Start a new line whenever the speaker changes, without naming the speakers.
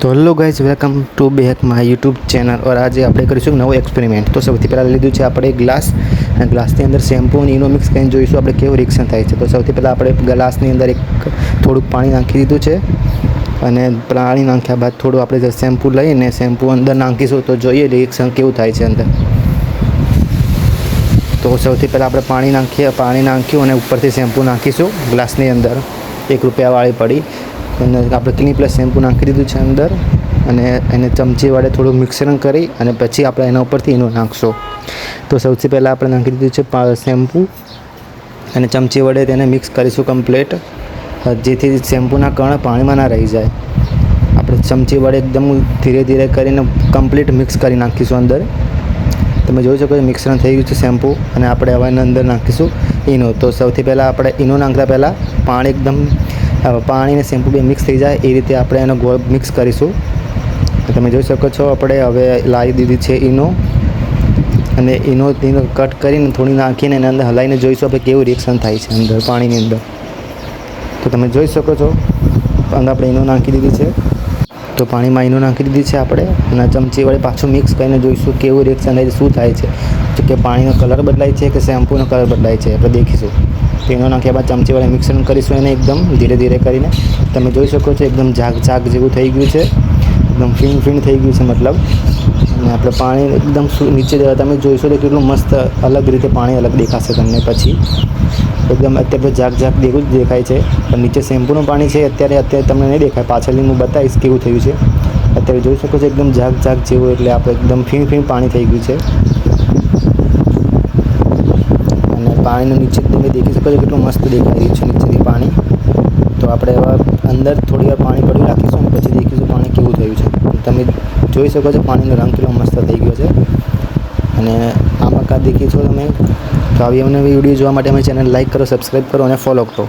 तो hello guys, welcome to back my YouTube channel. और आज आप करीશું નવો एक्सपेरिमेंट। तो સૌથી પહેલાં લીધું છે આપણે ગ્લાસ અને ગ્લાસની અંદર શેમ્પૂ અને ઇનો મિક્સ કરીને જોઈશું આપણે કેવું રિએક્શન થાય છે। તો સૌથી પહેલાં આપણે ગ્લાસની અંદર થોડુંક પાણી નાખી દીધું છે અને પાણી નાખ્યા બાદ થોડું આપણે શેમ્પૂ લઈને શેમ્પૂ અંદર નાખીશું તો જોઈએ રિએક્શન કેવું થાય છે અંદર। તો સૌથી પહેલાં આપણે પાણી નાખ્યું અને ઉપરથી શેમ્પૂ નાખીશું ગ્લાસની અંદર। 1 રૂપિયાવાળી પડી અને આપણે ક્લિનિક પ્લસ શેમ્પૂ નાખી દીધું છે અંદર અને એને ચમચી વડે થોડું મિક્સર કરી અને પછી આપણે એના ઉપરથી ઇનો નાખશું। તો સૌથી પહેલાં આપણે નાખી દીધું છે શેમ્પૂ અને ચમચી વડે તેને મિક્સ કરીશું કમ્પ્લીટ, જેથી શેમ્પૂના કણ પાણીમાં ના રહી જાય। આપણે ચમચી વડે એકદમ ધીરે ધીરે કરીને કમ્પ્લીટ મિક્સ કરી નાખીશું અંદર। તમે જોઈ શકો છો મિક્સર થઈ ગયું છે શેમ્પૂ અને આપણે હવે એના અંદર નાખીશું ઇનો। તો સૌથી પહેલાં આપણે ઇનો નાખતા પહેલાં પાણી અને શેમ્પૂ બે મિક્સ થઈ જાય એ રીતે આપણે એનો ગોળ મિક્સ કરીશું। તમે જોઈ શકો છો આપણે હવે લાવી દીધી છે ઇનો અને ઇનો કટ કરીને થોડી નાખીને એના અંદર હલાવીને જોઈશું આપણે કેવું રિએક્શન થાય છે અંદર પાણીની અંદર। તો તમે જોઈ શકો છો અંદર આપણે ઇનો નાખી દીધી છે। તો પાણીમાં ઇનો નાખી દીધી છે આપણે અને ચમચી વડે પાછું મિક્સ કરીને જોઈશું કેવું રિએક્શન થાય છે, શું થાય છે, તો કે પાણીનો કલર બદલાય છે કે શેમ્પૂનો કલર બદલાય છે આપણે દેખીશું। તો ઇનો નાખ્યા બાદ ચમચી વડે મિક્સર કરીશું એને એકદમ ધીરે ધીરે કરીને। તમે જોઈ શકો છો એકદમ ઝાગ જેવું થઈ ગયું છે, એકદમ ફીણ થઈ ગયું છે મતલબ। અને આપણે પાણી એકદમ નીચે તમે જોઈશો તો કેટલું મસ્ત અલગ રીતે પાણી અલગ દેખાશે તમને। પછી એકદમ અત્યારે ઝાગ જેવું જ દેખાય છે પણ નીચે શેમ્પૂનું પાણી છે અત્યારે તમને નહીં દેખાય, પાછળની હું બતાવીશ કેવું થયું છે। અત્યારે જોઈ શકો છો એકદમ ઝાગ જેવું, એટલે આપણે એકદમ ફીણ પાણી થઈ ગયું છે અને પાણીનું નીચે તમે દેખી શકો છો કેટલું મસ્ત દેખાઈ રહ્યું છે નીચેથી પાણી। તો આપણે હવે અંદર થોડી વાર પાણી પડ્યું રાખીશું અને પછી દેખીશું પાણી કેવું થયું છે। તમે જોઈ શકો છો પાણીનો રંગ કેટલો મસ્ત થઈ ગયો છે અને આમાં દેખીશું તમે। તો આવી અમને વિડીયો જોવા માટે અમારી ચેનલ લાઈક કરો, સબસ્ક્રાઈબ કરો અને ફોલો કરો।